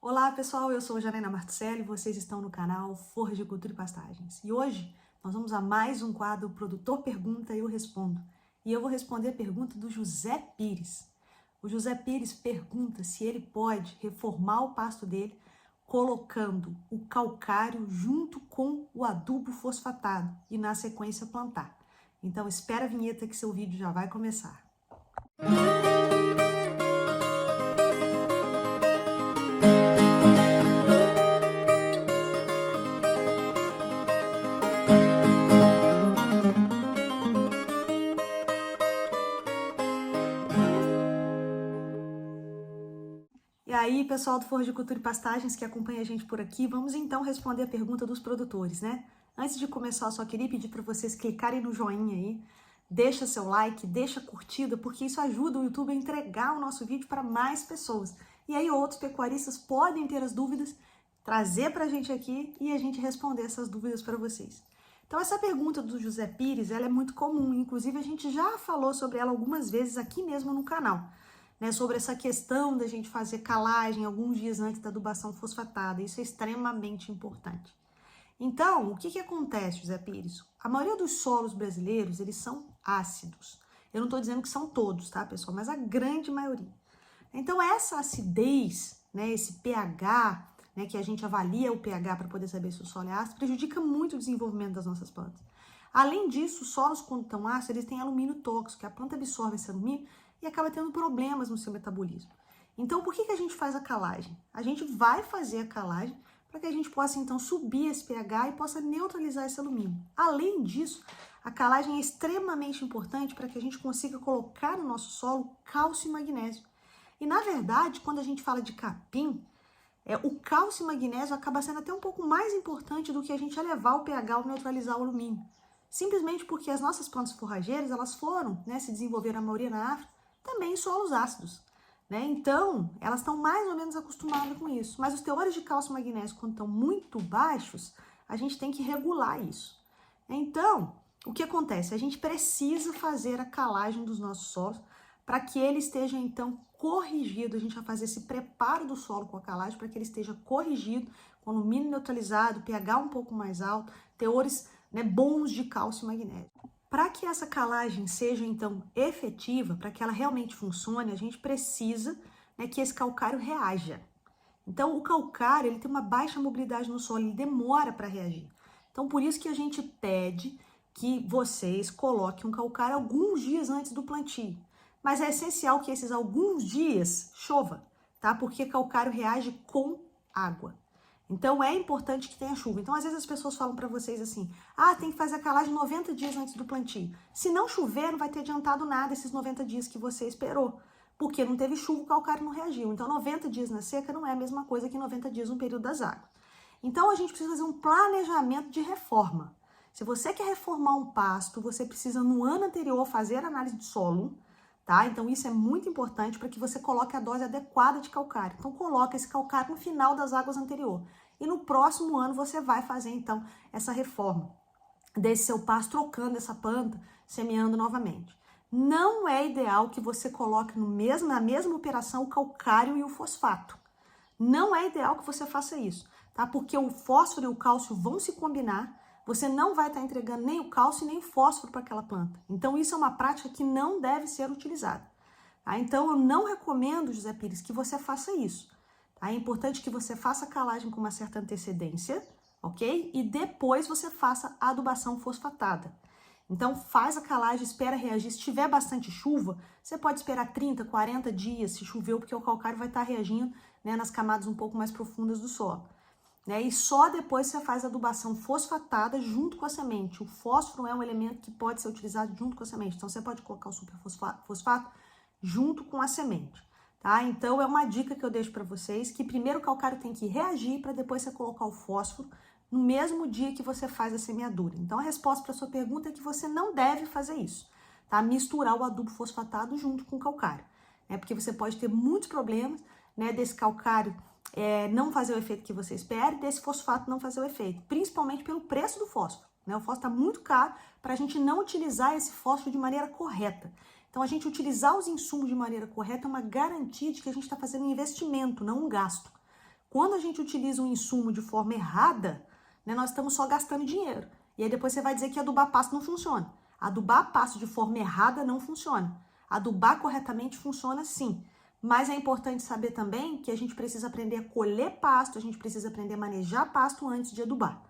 Olá pessoal, eu sou Janaina Martucelli e vocês estão no canal Forja de Cultura e Pastagens. E hoje nós vamos a mais um quadro Produtor Pergunta e eu Respondo. E eu vou responder a pergunta do José Pires. O José Pires pergunta se ele pode reformar o pasto dele colocando o calcário junto com o adubo fosfatado e na sequência plantar. Então espera a vinheta que seu vídeo já vai começar. E aí, pessoal do Forja de Cultura e Pastagens que acompanha a gente por aqui, vamos então responder a pergunta dos produtores, né? Antes de começar, eu só queria pedir para vocês clicarem no joinha aí, deixa seu like, deixa curtida, porque isso ajuda o YouTube a entregar o nosso vídeo para mais pessoas. E aí outros pecuaristas podem ter as dúvidas, trazer para a gente aqui e a gente responder essas dúvidas para vocês. Então essa pergunta do José Pires, ela é muito comum, inclusive a gente já falou sobre ela algumas vezes aqui mesmo no canal. Né, sobre essa questão da gente fazer calagem alguns dias antes da adubação fosfatada. Isso é extremamente importante. Então, o que acontece, José Pires? A maioria dos solos brasileiros, eles são ácidos. Eu não estou dizendo que são todos, tá, pessoal? Mas a grande maioria. Então, essa acidez, né, esse pH, né, que a gente avalia o pH para poder saber se o solo é ácido, prejudica muito o desenvolvimento das nossas plantas. Além disso, os solos, quando estão ácidos, eles têm alumínio tóxico, a planta absorve esse alumínio e acaba tendo problemas no seu metabolismo. Então, por que a gente faz a calagem? A gente vai fazer a calagem para que a gente possa, então, subir esse pH e possa neutralizar esse alumínio. Além disso, a calagem é extremamente importante para que a gente consiga colocar no nosso solo cálcio e magnésio. E, na verdade, quando a gente fala de capim, o cálcio e magnésio acaba sendo até um pouco mais importante do que a gente elevar o pH ou neutralizar o alumínio. Simplesmente porque as nossas plantas forrageiras, elas foram, né, se desenvolver a maioria na África, também em solos ácidos, né? Então, elas estão mais ou menos acostumadas com isso. Mas os teores de cálcio e magnésio, quando estão muito baixos, a gente tem que regular isso. Então, o que acontece? A gente precisa fazer a calagem dos nossos solos para que ele esteja, então, corrigido. A gente vai fazer esse preparo do solo com a calagem para que ele esteja corrigido, com alumínio neutralizado, pH um pouco mais alto, teores, né, bons de cálcio e magnésio. Para que essa calagem seja, então, efetiva, para que ela realmente funcione, a gente precisa, né, que esse calcário reaja. Então, o calcário ele tem uma baixa mobilidade no solo, ele demora para reagir. Então, por isso que a gente pede que vocês coloquem um calcário alguns dias antes do plantio. Mas é essencial que esses alguns dias chova, tá? Porque calcário reage com água. Então, é importante que tenha chuva. Então, às vezes as pessoas falam para vocês assim, tem que fazer a calagem 90 dias antes do plantio. Se não chover, não vai ter adiantado nada esses 90 dias que você esperou. Porque não teve chuva, o calcário não reagiu. Então, 90 dias na seca não é a mesma coisa que 90 dias no período das águas. Então, a gente precisa fazer um planejamento de reforma. Se você quer reformar um pasto, você precisa, no ano anterior, fazer análise de solo, tá? Então, isso é muito importante para que você coloque a dose adequada de calcário. Então, coloque esse calcário no final das águas anterior. E no próximo ano, você vai fazer, então, essa reforma desse seu pasto, trocando essa planta, semeando novamente. Não é ideal que você coloque na mesma operação o calcário e o fosfato. Não é ideal que você faça isso, tá? Porque o fósforo e o cálcio vão se combinar, você não vai estar entregando nem o cálcio nem o fósforo para aquela planta. Então, isso é uma prática que não deve ser utilizada. Tá? Então, eu não recomendo, José Pires, que você faça isso. Tá? É importante que você faça a calagem com uma certa antecedência, ok? E depois você faça a adubação fosfatada. Então, faz a calagem, espera reagir. Se tiver bastante chuva, você pode esperar 30, 40 dias se choveu, porque o calcário vai estar reagindo, né, nas camadas um pouco mais profundas do solo. Né? E só depois você faz a adubação fosfatada junto com a semente. O fósforo é um elemento que pode ser utilizado junto com a semente. Então, você pode colocar o superfosfato junto com a semente. Tá? Então, é uma dica que eu deixo para vocês, que primeiro o calcário tem que reagir para depois você colocar o fósforo no mesmo dia que você faz a semeadura. Então, a resposta para a sua pergunta é que você não deve fazer isso, tá? Misturar o adubo fosfatado junto com o calcário, né? Porque você pode ter muitos problemas, né, desse calcário não fazer o efeito que você espera e desse fosfato não fazer o efeito, principalmente pelo preço do fósforo, né? O fósforo está muito caro para a gente não utilizar esse fósforo de maneira correta. Então, a gente utilizar os insumos de maneira correta é uma garantia de que a gente está fazendo um investimento, não um gasto. Quando a gente utiliza um insumo de forma errada, né, nós estamos só gastando dinheiro. E aí depois você vai dizer que adubar pasto não funciona. Adubar pasto de forma errada não funciona. Adubar corretamente funciona sim. Mas é importante saber também que a gente precisa aprender a colher pasto, a gente precisa aprender a manejar pasto antes de adubar.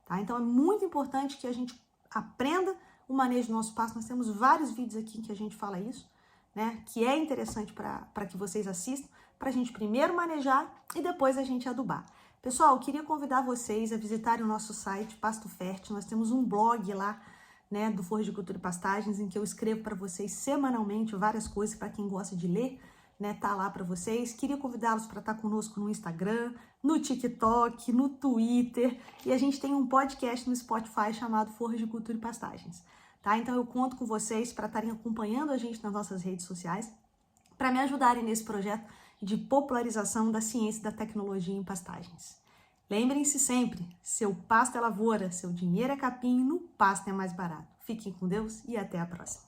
Tá? Então é muito importante que a gente aprenda o manejo do nosso pasto. Nós temos vários vídeos aqui em que a gente fala isso, né? Que é interessante para que vocês assistam, para a gente primeiro manejar e depois a gente adubar. Pessoal, eu queria convidar vocês a visitarem o nosso site Pasto Fértil. Nós temos um blog lá, né, do Forja de Cultura e Pastagens, em que eu escrevo para vocês semanalmente várias coisas para quem gosta de ler, né, tá lá para vocês. Queria convidá-los para estar conosco no Instagram, no TikTok, no Twitter, e a gente tem um podcast no Spotify chamado Forja de Cultura e Pastagens, tá? Então eu conto com vocês para estarem acompanhando a gente nas nossas redes sociais, para me ajudarem nesse projeto de popularização da ciência e da tecnologia em pastagens. Lembrem-se sempre, seu pasto é lavoura, seu dinheiro é capim, no pasto é mais barato. Fiquem com Deus e até a próxima.